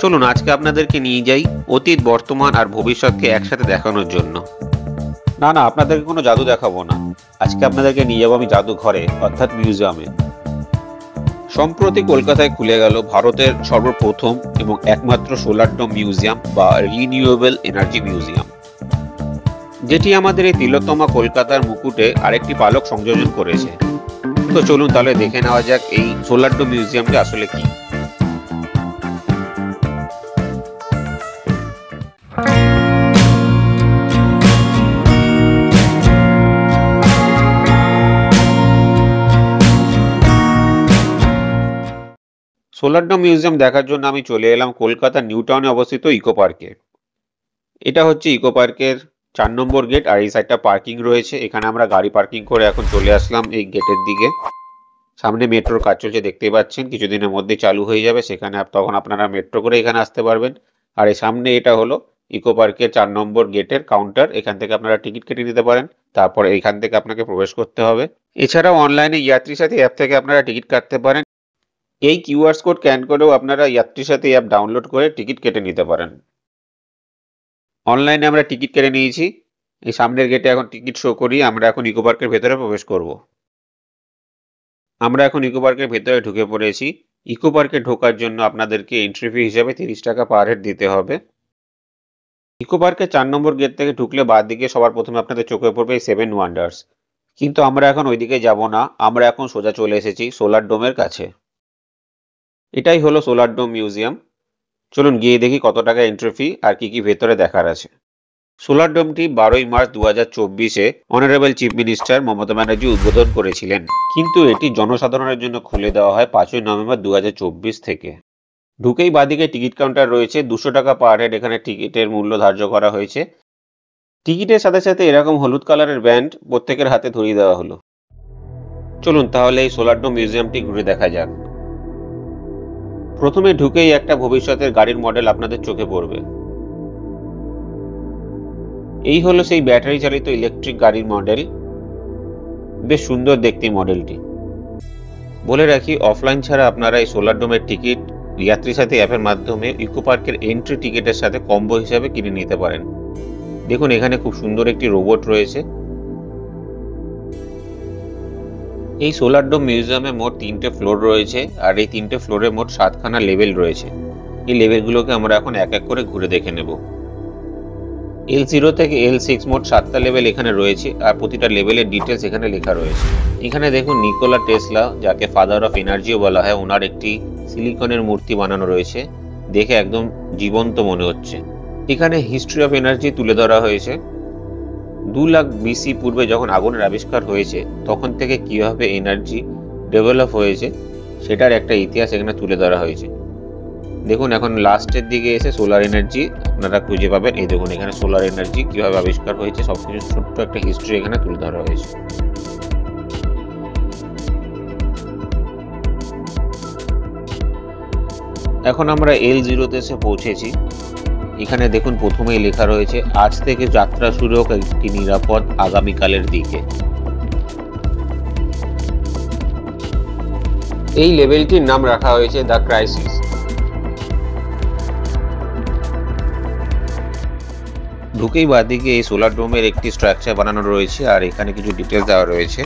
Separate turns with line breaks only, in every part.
চলুন আজকে আপনাদেরকে নিয়ে যাই অতীত, বর্তমান আর ভবিষ্যৎকে একসাথে দেখানোর জন্য। না, আপনাদেরকে কোনো জাদু দেখাবো না। আজকে আপনাদেরকে নিয়ে যাবো আমি জাদুঘরে, অর্থাৎ মিউজিয়ামে। সম্প্রতি কলকাতায় খুলে গেল ভারতের সর্বপ্রথম এবং একমাত্র সোলার ডোম মিউজিয়াম বা রিনিউয়েবল এনার্জি মিউজিয়াম, যেটি আমাদের এই তিলোত্তমা কলকাতার মুকুটে আরেকটি পালক সংযোজন করেছে। তো চলুন তাহলে দেখে নেওয়া যাক এই সোলার ডোম মিউজিয়ামটি আসলে কি। সোলার ডোম মিউজিয়াম দেখার জন্য আমি চলে এলাম কলকাতার নিউ টাউনে অবস্থিত ইকো পার্কে। এটা হচ্ছে ইকো পার্কের 4 নম্বর গেট, আর এই সাইডটা পার্কিং রয়েছে। এখানে আমরা গাড়ি পার্কিং করে এখন চলে আসলাম এই গেটের দিকে। সামনে মেট্রোর কাজ চলছে, দেখতেই পাচ্ছেন, কিছুদিনের মধ্যে চালু হয়ে যাবে। সেখানে তখন আপনারা মেট্রো করে এখানে আসতে পারবেন। আর এই সামনে এটা হলো ইকো পার্কের 4 নম্বর গেটের কাউন্টার। এখান থেকে আপনারা টিকিট কেটে নিতে পারেন, তারপর এইখান থেকে আপনাকে প্রবেশ করতে হবে। এছাড়াও অনলাইনে ইয়াত্রী সাথী অ্যাপ থেকে আপনারা টিকিট কাটতে পারেন। এই কিউআর কোড স্ক্যান করেও আপনারা ইয়াত্রী সাথী অ্যাপ ডাউনলোড করে টিকিট কেটে নিতে পারেন। অনলাইনে আমরা টিকিট কেটে নিয়েছি। এই সামনের গেটে এখন টিকিট শো করি। আমরা এখন ইকো পার্কের ভেতরে প্রবেশ করব। আমরা এখন ইকো পার্কের ভেতরে ঢুকে পড়েছি। ইকো পার্কে ঢোকার জন্য আপনাদেরকে এন্ট্রি ফি হিসেবে 30 টাকা পার হেড দিতে হবে। ইকো পার্কের 4 নম্বর গেট থেকে ঢুকলে বাঁ দিকে সবার প্রথমে আপনাদের চোখে পড়বে এই 7 ওয়ান্ডার্স। কিন্তু আমরা এখন ওইদিকে যাব না, আমরা এখন সোজা চলে এসেছি সোলার ডোমের কাছে। এটাই হলো সোলার ডোম মিউজিয়াম। চলুন গিয়ে দেখি কত টাকা এন্ট্রি ফি আর কি কি ভেতরে দেখার আছে। সোলার ডোমটি 12ই মার্চ 2024-এ honourable chief minister Mamata Banerjee উদ্বোধন করেছিলেন, কিন্তু এটি জনসাধারণের জন্য খুলে দেওয়া হয় 5ই নভেম্বর 2024 থেকে। ঢুকেই বাদিকে টিকিট কাউন্টার রয়েছে। 200 টাকা পার হেড এখানে টিকিটের মূল্য ধার্য করা হয়েছে। টিকিটের সাথে সাথে এরকম হলুদ কালারের ব্যান্ড প্রত্যেকের হাতে ধরিয়ে দেওয়া হলো। চলুন তাহলে এই সোলার ডোম মিউজিয়ামটি ঘুরে দেখা যাক। প্রথমে ঢুকেই একটা ভবিষ্যতের গাড়ির মডেল আপনাদের চোখে পড়বে। এই হলো সেই ব্যাটারি চালিত ইলেকট্রিক গাড়ির মডেল। বেশ সুন্দর দেখতে মডেলটি। বলে রাখি, অফলাইন ছাড়া আপনারা এই সোলার ডোমের টিকিট যাত্রী সাথী অ্যাপের মাধ্যমে ইকো পার্কের এন্ট্রি টিকিটের সাথে কম্বো হিসাবে কিনে নিতে পারেন। দেখুন এখানে খুব সুন্দর একটি রোবট রয়েছে। এই সোলার ডোম মিউজিয়ামে মোট 3টে ফ্লোর রয়েছে, আর এই 3টে ফ্লোরে মোট 7খানা লেভেল রয়েছে। এই লেভেলগুলোকে আমরা এখন এক এক করে ঘুরে দেখে নেব। L0 থেকে L6 মোট 7টা লেভেল এখানে রয়েছে, আর প্রতিটা লেভেলের ডিটেলস এখানে লেখা রয়েছে। এখানে দেখুন নিকোলা টেসলা, যাকে ফাদার অফ এনার্জিও বলা হয়, ওনার একটি সিলিকনের মূর্তি বানানো রয়েছে। দেখে একদম জীবন্ত মনে হচ্ছে। এখানে হিস্ট্রি অফ এনার্জি তুলে ধরা হয়েছে। 2 লাখ BC পূর্বে যখন আগুনের আবিষ্কার হয়েছে, তখন থেকে কিভাবে এনার্জি ডেভেলপ হয়েছে সেটার একটা ইতিহাস এখানে তুলে ধরা হয়েছে। দেখুন এখন লাস্টের দিকে এসে সোলার এনার্জি আপনারা খুঁজে পাবেন। এই দেখুন এখানে সোলার এনার্জি কিভাবে আবিষ্কার হয়েছে সবকিছু ছোট্ট একটা হিস্ট্রি এখানে তুলে ধরা হয়েছে। এখন আমরা L0-তে এসে পৌঁছেছি। এখানে দেখুন প্রথমেই লেখা রয়েছে, আজ থেকে যাত্রা শুরু হোক একটি নিরাপদ আগামীকালের দিকে। এই লেভেলটির নাম রাখা হয়েছে দ্য ক্রাইসিস। ঢুকেই বাদিকে এই সোলার ডোমের একটি স্ট্রাকচার বানানো রয়েছে, আর এখানে কিছু ডিটেলস দেওয়া রয়েছে।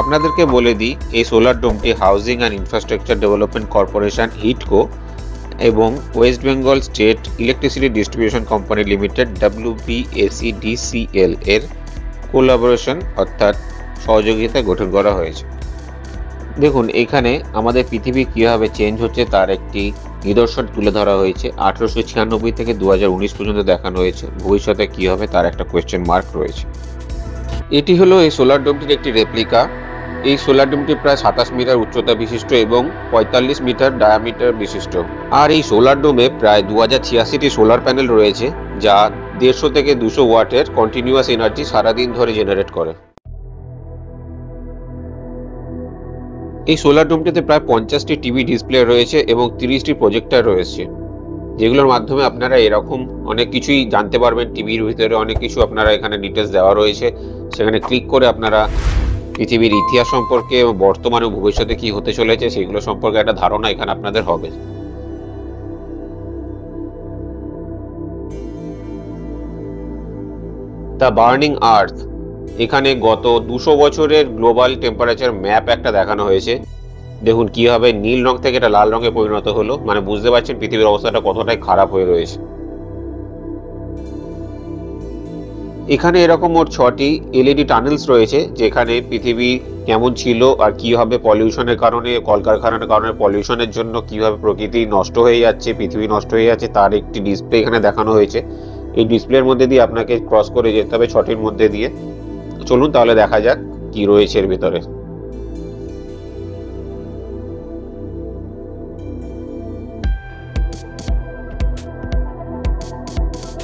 আপনাদেরকে বলে দিই, এই সোলার ডোমটি housing and infrastructure development corporation হিডকো এবং west Bengal state electricity distribution company limited WBSEDCL এর কোলাবোরেশন অর্থাৎ সহযোগিতায় গঠন করা হয়েছে। দেখুন এখানে আমাদের পৃথিবী কীভাবে চেঞ্জ হচ্ছে তার একটি নিদর্শন তুলে ধরা হয়েছে। 1896 থেকে 2019 পর্যন্ত দেখানো হয়েছে। ভবিষ্যতে কী হবে তার একটা কোয়েশ্চেন মার্ক রয়েছে। এটি হলো এই সোলার ডোমটির একটি রেপ্লিকা। এই সোলার ডোমটি প্রায় 27 মিটার উচ্চতা বিশিষ্ট এবং 45 মিটার ডায়ামিটার বিশিষ্ট। আর এই সোলার ডোমে প্রায় 2086টি সোলার প্যানেল রয়েছে, যা 150 থেকে 200 ওয়াটের কন্টিনিউয়াস এনার্জি সারাদিন ধরে জেনারেট করে। এই সোলার ডোমটিতে প্রায় 50টি টিভি ডিসপ্লে রয়েছে এবং 30টি প্রজেক্টর রয়েছে, যেগুলোর মাধ্যমে আপনারা এরকম অনেক কিছুই জানতে পারবেন। টিভির ভিতরে অনেক কিছু আপনারা এখানে ডিটেলস দেওয়া রয়েছে, সেখানে ক্লিক করে আপনারা পৃথিবীর ইতিহাস সম্পর্কে এবং বর্তমানে ভবিষ্যতে কি হতে চলেছে সেগুলো সম্পর্কে একটা ধারণা এখানে আপনাদের হবে। দ্য বার্নিং আর্থ, এখানে গত 200 বছরের গ্লোবাল টেম্পারেচার ম্যাপ একটা দেখানো হয়েছে। দেখুন কিভাবে নীল রং থেকে এটা লাল রঙে পরিণত হলো, মানে বুঝতে পারছেন পৃথিবীর অবস্থাটা কতটাই খারাপ হয়ে রয়েছে। এখানে এরকম মোট 6টি এলইডি টানেলস রয়েছে, যেখানে পৃথিবী কেমন ছিল আর কিভাবে পলিউশনের কারণে, কলকারখানার কারণে পলিউশনের জন্য কিভাবে প্রকৃতি নষ্ট হয়ে যাচ্ছে, পৃথিবী নষ্ট হয়ে যাচ্ছে, তার একটি ডিসপ্লে এখানে দেখানো হয়েছে। এই ডিসপ্লের মধ্যে দিয়ে আপনাকে ক্রস করে যেতে হবে 6টির মধ্যে দিয়ে। চলুন তাহলে দেখা যাক কি রয়েছে এর ভিতরে।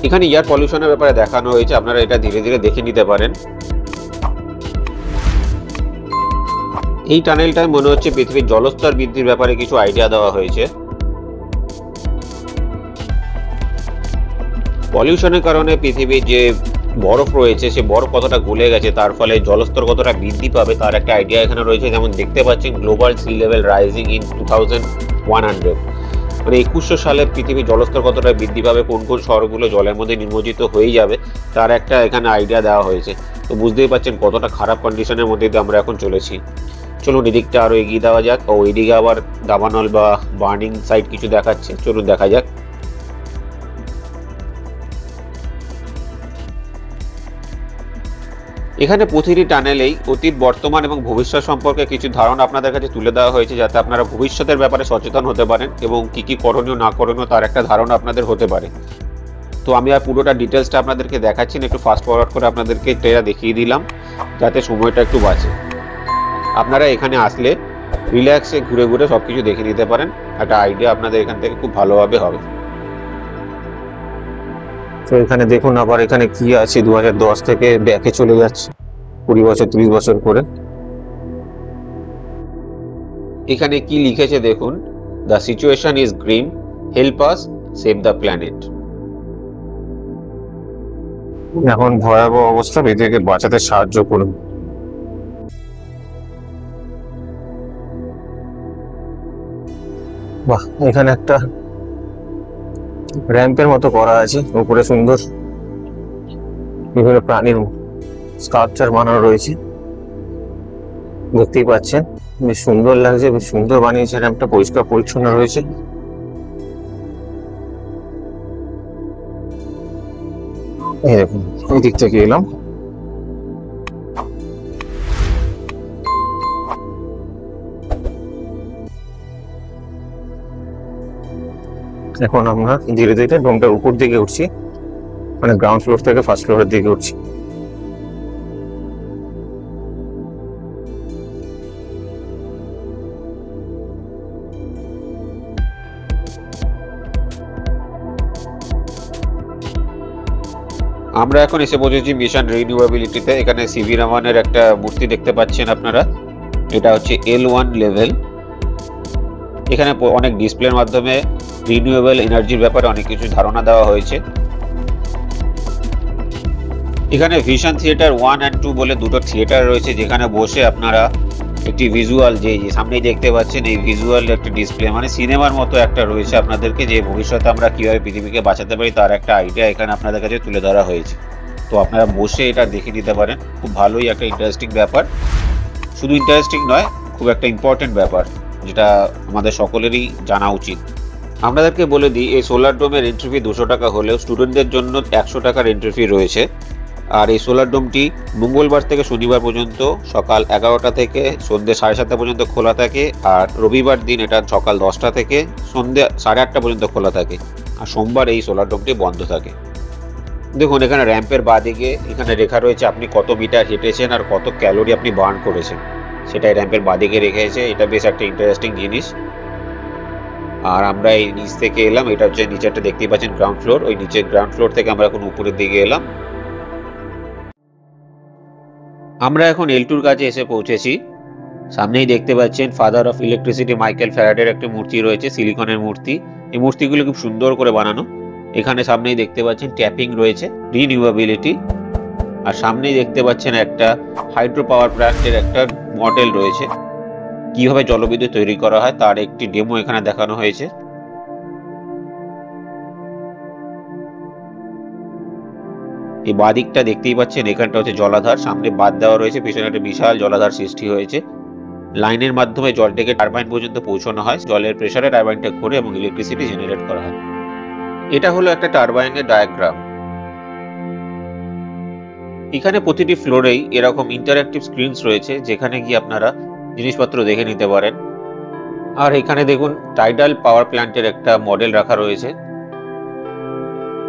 এখানে এয়ার পলিউশনের ব্যাপারে দেখানো হয়েছে, আপনারা এটা ধীরে ধীরে দেখে নিতে পারেন। এই টানেলটায় মনে হচ্ছে পৃথিবীর জলস্তর বৃদ্ধির ব্যাপারে কিছু আইডিয়া দেওয়া হয়েছে। পলিউশনের কারণে পৃথিবীর যে বরফ রয়েছে সে বরফ কতটা গলে গেছে, তার ফলে জলস্তর কতটা বৃদ্ধি পাবে তার একটা আইডিয়া এখানে রয়েছে। যেমন দেখতে পাচ্ছেন global sea level rising in 2100, মানে 2100 সালে পৃথিবীর জলস্তর কতটা বৃদ্ধি পাবে, কোন কোন শহরগুলো জলের মধ্যে নিমজ্জিত হয়ে যাবে তার একটা এখানে আইডিয়া দেওয়া হয়েছে। তো বুঝতেই পারছেন কতটা খারাপ কন্ডিশনের মধ্যে দিয়ে আমরা এখন চলেছি। চলুন এদিকটা আরো এগিয়ে দেওয়া যাক। ও এদিকে আবার দাবানল বা বার্নিং সাইট কিছু দেখাচ্ছে, চলুন দেখা যাক। এখানে প্রতিটি টানেলেই অতীত, বর্তমান এবং ভবিষ্যৎ সম্পর্কে কিছু ধারণা আপনাদের কাছে তুলে দেওয়া হয়েছে, যাতে আপনারা ভবিষ্যতের ব্যাপারে সচেতন হতে পারেন এবং কি কি করণীয় না করণীয় তার একটা ধারণা আপনাদের হতে পারে। তো আমি আর পুরোটা ডিটেলসটা আপনাদেরকে দেখাচ্ছি না, একটু ফাস্ট ফরওয়ার্ড করে আপনাদেরকে এটা দেখিয়ে দিলাম যাতে সময়টা একটু বাঁচে। আপনারা এখানে আসলে রিল্যাক্সে ঘুরে ঘুরে সবকিছু দেখে নিতে পারেন, একটা আইডিয়া আপনাদের এখান থেকে খুব ভালোভাবে হবে। তো এখানে দেখুন আবার এখানে কি আছে, 2010 থেকে ব্যাকে চলে যাচ্ছে 20 বছর 30 বছর করে। এখানে কি লিখেছে দেখুন, the situation is Grimm, help us save the planet. এখন ভয়াবহ অবস্থা, এদেরকে বাঁচাতে সাহায্য করুন। বাহ, এখানে একটা র্যাম্পের মতো করা আছে, উপরে সুন্দর বিভিন্ন প্রাণীর স্কাল্পচার বানানো রয়েছে, দেখতেই পাচ্ছেন বেশ সুন্দর লাগছে, বেশ সুন্দর বানিয়েছে র্যাম্পটা, পরিষ্কার পরিচ্ছন্ন রয়েছে। এই দেখুন এই দিক থেকে এলাম, এখন আমরা ধীরে ধীরে ডোমটার উপর দিকে উঠছি, মানে গ্রাউন্ড ফ্লোর থেকে ফার্স্ট ফ্লোরের দিকে উঠছি। আমরা এখন এসে পৌঁছেছি মিশন রিনিউয়েবিলিটিতে। এখানে সিভি রহমানের একটা মূর্তি দেখতে পাচ্ছেন আপনারা, এটা হচ্ছে L1 লেভেল। এখানে অনেক ডিসপ্লের মাধ্যমে রিনিউয়েবল এনার্জির ব্যাপারে অনেক কিছু ধারণা দেওয়া হয়েছে। এখানে ভিশন থিয়েটার 1 and 2 বলে দুটো থিয়েটার রয়েছে, যেখানে বসে আপনারা একটি ভিজুয়াল, যে সামনেই দেখতে পাচ্ছেন এই ভিজুয়াল একটা ডিসপ্লে, মানে সিনেমার মতো একটা রয়েছে আপনাদেরকে, যে ভবিষ্যতে আমরা কিভাবে পৃথিবীকে বাঁচাতে পারি তার একটা আইডিয়া এখানে আপনাদের কাছে তুলে ধরা হয়েছে। তো আপনারা বসে এটা দেখে নিতে পারেন, খুব ভালোই একটা ইন্টারেস্টিং ব্যাপার। শুধু ইন্টারেস্টিং নয়, খুব একটা ইম্পর্টেন্ট ব্যাপার যেটা আমাদের সকলেরই জানা উচিত। আপনাদেরকে বলে দিই, এই সোলার ডোমের এন্ট্রি ফি 200 টাকা হলেও স্টুডেন্টদের জন্য 100 টাকার এন্ট্রি ফি রয়েছে। আর এই সোলার ডোমটি মঙ্গলবার থেকে শনিবার পর্যন্ত সকাল 11টা থেকে সন্ধ্যে 7:30 পর্যন্ত খোলা থাকে, আর রবিবার দিন এটা সকাল 10টা থেকে সন্ধ্যে 8:30 পর্যন্ত খোলা থাকে, আর সোমবার এই সোলার ডোমটি বন্ধ থাকে। দেখুন এখানে র্যাম্পের বাঁদিকে এখানে লেখা রয়েছে আপনি কত মিটার হেঁটেছেন আর কত ক্যালোরি আপনি বার্ন করেছেন, সেটাই র্যাম্পের বাঁদিকে রেখেছে। এটা বেশ একটা ইন্টারেস্টিং জিনিস। আর আমরা এই নিচ থেকে এলাম, এটা হচ্ছে নিচেরটা দেখতেই পাচ্ছেন গ্রাউন্ড ফ্লোর, ওই নিচের গ্রাউন্ড ফ্লোর থেকে আমরা এখন উপরের দিকে এলাম। আমরা এখন L2-র কাছে এসে পৌঁছেছি। সামনেই দেখতে পাচ্ছেন ফাদার অফ ইলেকট্রিসিটি মাইকেল ফ্যারাডের একটি মূর্তি রয়েছে, সিলিকনের মূর্তি। এই মূর্তিগুলো খুব সুন্দর করে বানানো। এখানে সামনেই দেখতে পাচ্ছেন ট্যাপিং রয়েছে, রিনিউয়েবিলিটি। আর সামনেই দেখতে পাচ্ছেন একটা হাইড্রো পাওয়ার প্ল্যান্টের একটা মডেল রয়েছে, কিভাবে জলবিদ্যুৎ তৈরি করা হয় তার একটি ডেমো এখানে দেখানো হয়েছে। এই বাঁ দিকটা দেখতেই পাচ্ছেন, এখানটা হচ্ছে জলাধার, সামনে বাঁধ দেওয়া রয়েছে, পেছনে একটা বিশাল জলাধার সৃষ্টি হয়েছে। লাইনের মাধ্যমে জলটাকে টারবাইন পর্যন্ত পৌঁছানো হয়, জলের প্রেসারে টারবাইনটা ঘুরে এবং ইলেকট্রিসিটি জেনারেট করা হয়। এটা হলো একটা টারবাইনের ডায়াগ্রাম। এখানে প্রতিটি ফ্লোরেই এরকম ইন্টারঅ্যাক্টিভ স্ক্রিনস রয়েছে, যেখানে গিয়ে আপনারা জিনিসপত্র দেখে নিতে পারেন। আর এখানে দেখুন টাইডাল পাওয়ার প্ল্যান্টের একটা মডেল রাখা রয়েছে,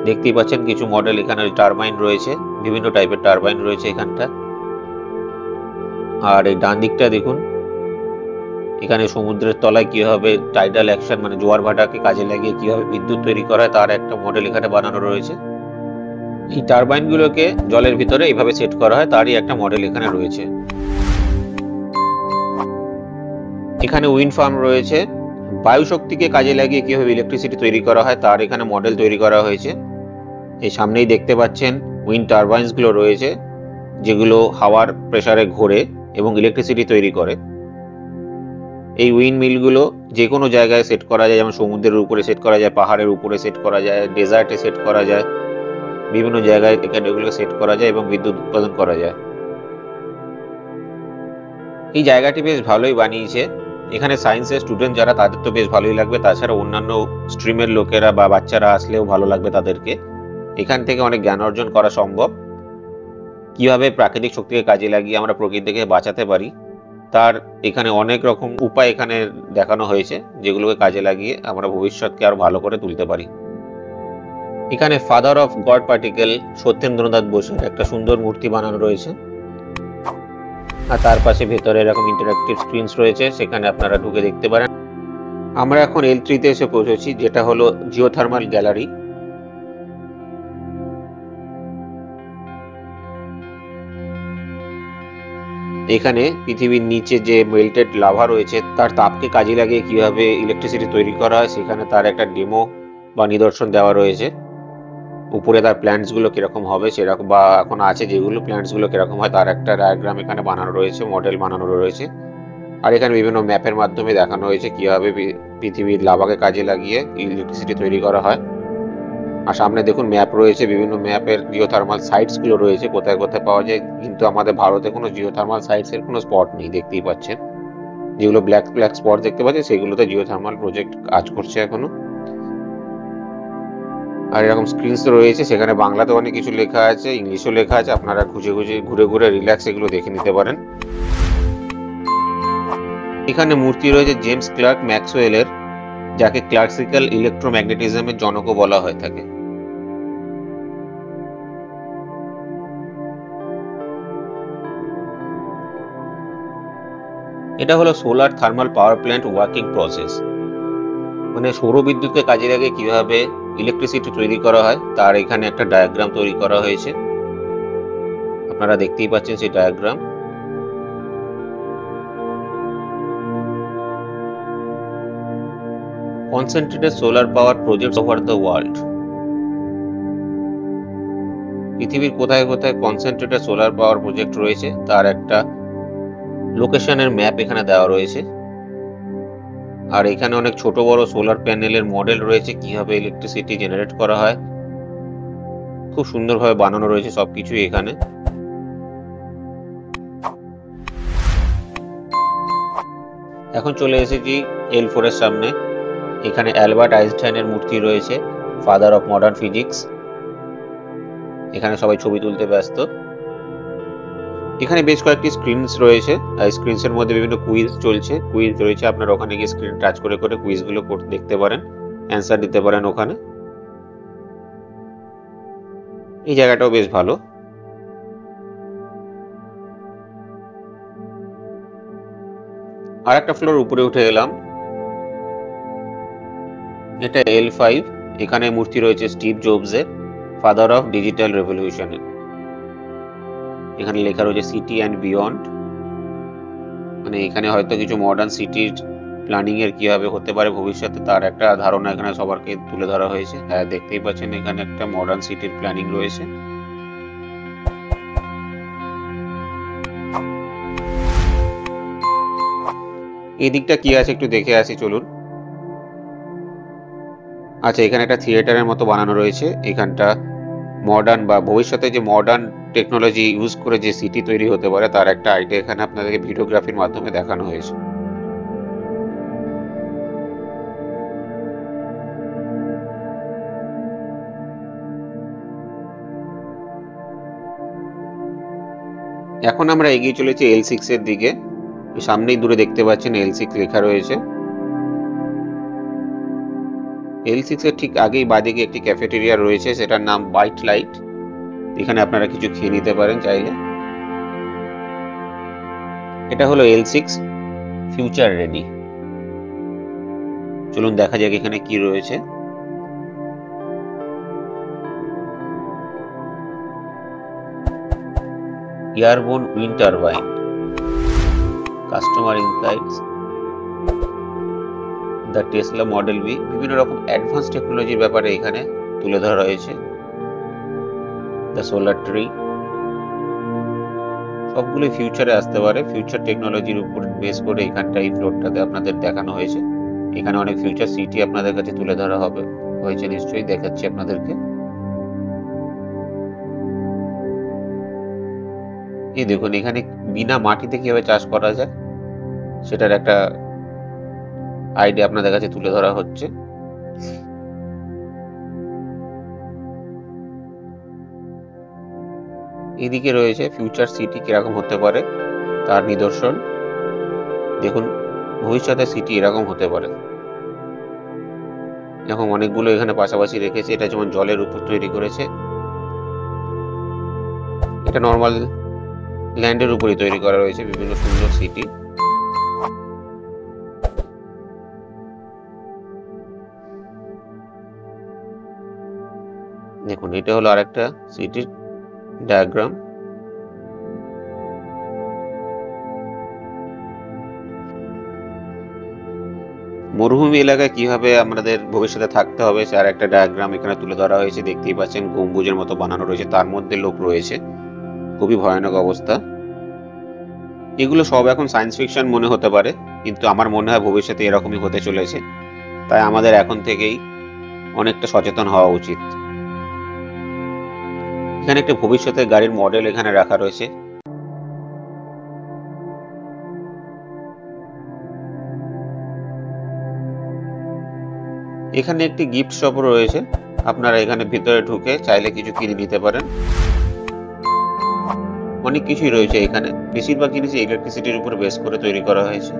দেখতেই পাচ্ছেন কিছু মডেল। এখানে টারবাইন রয়েছে, বিভিন্ন টাইপের টারবাইন রয়েছে এখানটা। আর এই ডান দিকটা দেখুন, এখানে সমুদ্রের তলায় কিভাবে টাইডাল অ্যাকশন মানে জোয়ার ভাটাকে কাজে লাগিয়ে কিভাবে বিদ্যুৎ তৈরি করা হয় তার একটা মডেল এখানে বানানো রয়েছে। এই টারবাইন গুলোকে জলের ভিতরে এইভাবে সেট করা হয়, তারই একটা মডেল এখানে রয়েছে। এখানে উইন্ড ফার্ম রয়েছে, বায়ু শক্তিকে কাজে লাগিয়ে কিভাবে ইলেকট্রিসিটি তৈরি করা হয় তার এখানে মডেল তৈরি করা হয়েছে। এই সামনেই দেখতে পাচ্ছেন উইন্ড টারবাইনস গুলো রয়েছে, যেগুলো হাওয়ার প্রেসারে ঘোরে এবং ইলেকট্রিসিটি তৈরি করে। এই উইন্ড মিলগুলো যে কোনো জায়গায় সেট করা যায়, যেমন সমুদ্রের উপরে সেট করা যায়, পাহাড়ের উপরে সেট করা যায়, ডেজার্টে সেট করা যায়, বিভিন্ন জায়গায় এখানে এগুলোকে সেট করা যায় এবং বিদ্যুৎ উৎপাদন করা যায়। এই জায়গাটি বেশ ভালোই বানিয়েছে। এখানে সায়েন্সের স্টুডেন্ট যারা, তাদের তো বেশ ভালোই লাগবে, তাছাড়া অন্যান্য স্ট্রিমের লোকেরা বা বাচ্চারা আসলেও ভালো লাগবে তাদেরকে। এখান থেকে অনেক জ্ঞান অর্জন করা সম্ভব। কিভাবে প্রাকৃতিক শক্তিকে কাজে লাগিয়ে আমরা প্রকৃতিকে বাঁচাতে পারি তার এখানে অনেক রকম উপায় এখানে দেখানো হয়েছে, যেগুলোকে কাজে লাগিয়ে আমরা ভবিষ্যৎকে আরো ভালো করে তুলতে পারি। এখানে father of god particle Satyendranath বসুর একটা সুন্দর মূর্তি বানানো রয়েছে। আর তার পাশে ভেতরে এরকম ইন্টারঅ্যাক্টিভ স্ক্রিনস রয়েছে, সেখানে আপনারা ঢুকে দেখতে পারেন। আমরা এখন L3 তে এসে পৌঁছেছি, যেটা হলো জিওথার্মাল গ্যালারি। এখানে পৃথিবীর নিচে যে মেল্টেড লাভা রয়েছে তার তাপকে কাজে লাগিয়ে কিভাবে ইলেকট্রিসিটি তৈরি করা হয় সেখানে তার একটা ডেমো বা নিদর্শন দেওয়া রয়েছে। উপরে তার প্ল্যান্টস গুলো কিরকম হবে সেরকম, বা এখন আছে যেগুলো প্ল্যান্টস গুলো কিরকম হয় তার একটা ডায়াগ্রাম এখানে বানানো রয়েছে, মডেল বানানো রয়েছে। আর এখানে বিভিন্ন ম্যাপের মাধ্যমে দেখানো হয়েছে কিভাবে পৃথিবীর লাভাকে কাজে লাগিয়ে ইলেকট্রিসিটি তৈরি করা হয়। আর সামনে দেখুন ম্যাপ রয়েছে, বিভিন্ন ম্যাপের জিওথার্মাল সাইটস গুলো রয়েছে, কোথায় কোথায় পাওয়া যায়। কিন্তু আমাদের ভারতে কোনো জিওথার্মাল সাইটস এর কোনো স্পট নেই, দেখতেই পাচ্ছেন। যেগুলো ব্ল্যাক ব্ল্যাক স্পট দেখতে পাচ্ছেন সেগুলোতে জিওথার্মাল প্রজেক্ট কাজ করছে এখনো। আর এরকম স্ক্রিনস রয়েছে, সেখানে বাংলাতে অনেক কিছু লেখা আছে, ইংলিশও লেখা আছে। আপনারা ঘুরে ঘুরে রিল্যাক্স এগুলো দেখে নিতে পারেন। এখানে মূর্তি রয়েছে জেমস ক্লার্ক ম্যাক্সওয়েলের, যাকে ক্লাসিক্যাল ইলেকট্রোম্যাগনেটিজমের জনকও বলা হয়ে থাকে। এটা হলো solar thermal power plant working process, মানে সৌর বিদ্যুৎকে কাজে লাগিয়ে কিভাবে ইলেকট্রিসিটি তৈরি করা হয় তার এখানে একটা ডায়াগ্রাম তৈরি করা হয়েছে। আপনারা দেখতেই পাচ্ছেন সেই diagram. Concentrated solar power projects over the world. পৃথিবীর কোথায় কোথায় কনসেন্ট্রেটেড সোলার পাওয়ার প্রজেক্ট রয়েছে তার একটা লোকেশনের ম্যাপ এখানে দেওয়া রয়েছে। আর এখানে অনেক ছোট বড় সোলার প্যানেলের মডেল রয়েছে, কিভাবে ইলেকট্রিসিটি জেনারেট করা হয়। খুব সুন্দরভাবে বানানো রয়েছে সবকিছু এখানে। এখন চলে এসেছি L4 এর সামনে। এখানে অ্যালবার্ট আইনস্টাইনের মূর্তি রয়েছে, ফাদার অফ মডার্ন ফিজিক্স। এখানে সবাই ছবি তুলতে ব্যস্ত। এখানে বেশ কয়েকটি স্ক্রিনস রয়েছে, আর স্ক্রিনস এর মধ্যে বিভিন্ন কুইজ চলছে, কুইজ রয়েছে। আপনারা ওখানে গিয়ে স্ক্রিন টাচ করে করে কুইজগুলো দেখতে পারেন, অ্যান্সার দিতে পারেন ওখানে। এই জায়গাটাও বেশ ভালো। আর একটা ফ্লোর উপরে উঠে এলাম, এটা L5। এখানে মূর্তি রয়েছে স্টিভ জবসের, ফাদার অফ ডিজিটাল রেভলিউশনের। এখানে লেখা রয়েছে সিটি অ্যান্ড বিয়ন্ড, মানে এখানে হয়তো কিছু মডার্ন সিটির প্ল্যানিং এর কিভাবে হতে পারে ভবিষ্যতে তার একটা ধারণা এখানে সবারকে তুলে ধরা হয়েছে। হ্যাঁ, দেখতেই পাচ্ছেন এখানে একটা মডার্ন সিটির প্ল্যানিং রয়েছে। এই দিকটা কি আছে একটু দেখে আসি, চলুন। আচ্ছা, এখানে একটা থিয়েটারের মতো বানানো রয়েছে। এখানটা মডার্ন বা ভবিষ্যতে যে মডার্ন টেকনোলজি ইউজ করে যে সিটি তৈরি হতে পারে তার একটা আইডিয়া এখানে আপনাদেরকে ভিডিওগ্রাফির মাধ্যমে দেখানো হয়েছে। এখন আমরা এগিয়ে চলেছি L6 এর দিকে। সামনেই দূরে দেখতে পাচ্ছেন L6 লেখা রয়েছে। L6 এর ঠিক আগেই বাদিকে একটি ক্যাফেটেরিয়া রয়েছে, সেটার নাম বাইট লাইট। এখানে আপনারা কিছু খেয়ে নিতে পারেন চাইলে। এটা হলো L6 ফিউচার রেডি। চলুন দেখা যাক এখানে কি রয়েছে। Airborne wind turbine, customer insights, the Tesla model B, বিভিন্ন রকম অ্যাডভান্স টেকনোলজির ব্যাপারে এখানে তুলে ধরা হয়েছে। দ্য সোলার ট্রি, সবগুলো ফিউচারে আসতে পারে, ফিউচার টেকনোলজির উপর বেস করে এখানটা এই ফ্লোরটাতে আপনাদের দেখানো হয়েছে। এখানে অনেক ফিউচার সিটি আপনাদের কাছে তুলে ধরা হয়েছে, নিশ্চয়ই দেখাচ্ছি আপনাদেরকে। এই দেখুন এখানে বিনা মাটিতে কিভাবে চাষ করা যায় সেটার একটা আইডিয়া আপনাদের কাছে তুলে ধরা হচ্ছে। এদিকে রয়েছে ফিউচার সিটি কিরকম হতে পারে তার নিদর্শন। দেখুন ভবিষ্যতে সিটি এরকম হতে পারে। এখন অনেকগুলো এখানে পাশাপাশি রেখেছে। এটা যেমন জলের উপর তৈরি করেছে, এটা নর্মাল ল্যান্ডের উপরই তৈরি করা রয়েছে বিভিন্ন সুন্দর সিটি। দেখুন এটা হলো আরেকটা সিটির ডায়াগ্রাম। মরুভূমি এলাকায় কিভাবে আমাদের ভবিষ্যতে থাকতে হবে তার একটা ডায়াগ্রাম এখানে তুলে ধরা হয়েছে। দেখতেই পাচ্ছেন গম্বুজের মতো বানানো রয়েছে, তার মধ্যে লোক রয়েছে, খুবই ভয়ানক অবস্থা। এগুলো সব এখন সায়েন্স ফিকশন মনে হতে পারে, কিন্তু আমার মনে হয় ভবিষ্যতে এরকমই হতে চলেছে। তাই আমাদের এখন থেকেই অনেকটা সচেতন হওয়া উচিত। এখানে একটা ভবিষ্যতের গাড়ির মডেল এখানে রাখা রয়েছে। এখানে একটি গিফট শপ রয়েছে, আপনারা এখানে ভিতরে ঢুকে চাইলে কিছু কিনে নিতে পারেন। অনেক কিছুই রয়েছে এখানে, বেশিরভাগ জিনিস ইলেকট্রিসিটির উপর বেস করে তৈরি করা হয়েছে।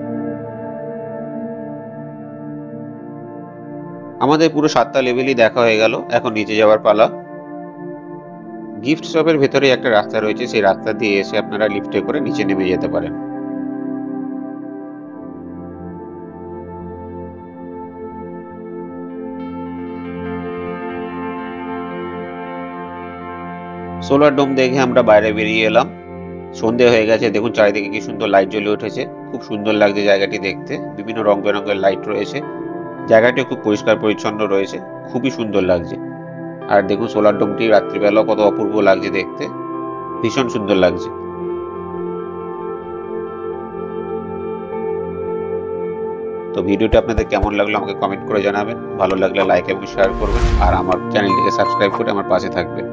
আমাদের পুরো 7টা লেভেলই দেখা হয়ে গেল, এখন নিচে যাওয়ার পালা। গিফট শপের ভেতরে একটা রাস্তা রয়েছে, সেই রাস্তা দিয়ে এসে আপনারা লিফটে করে নিচে নেমে যেতে পারেন। সোলার ডোম দেখে আমরা বাইরে বেরিয়ে এলাম। সন্ধে হয়ে গেছে, দেখুন চারিদিকে কি সুন্দর লাইট জ্বলে উঠেছে, খুব সুন্দর লাগছে জায়গাটি দেখতে। বিভিন্ন রং বেরঙের লাইট রয়েছে, জায়গাটি খুব পরিষ্কার পরিচ্ছন্ন রয়েছে, খুবই সুন্দর লাগছে। আর দেখুন সোলার ডোমটি রাত্রিবেলা কত অপূর্ব লাগছে দেখতে, ভীষণ সুন্দর লাগছে। তো ভিডিওটি আপনাদের কেমন লাগলো আমাকে কমেন্ট করে জানাবেন। ভালো লাগলে লাইক এবং শেয়ার করবেন, আর আমার চ্যানেলটিকে সাবস্ক্রাইব করে আমার পাশে থাকবেন।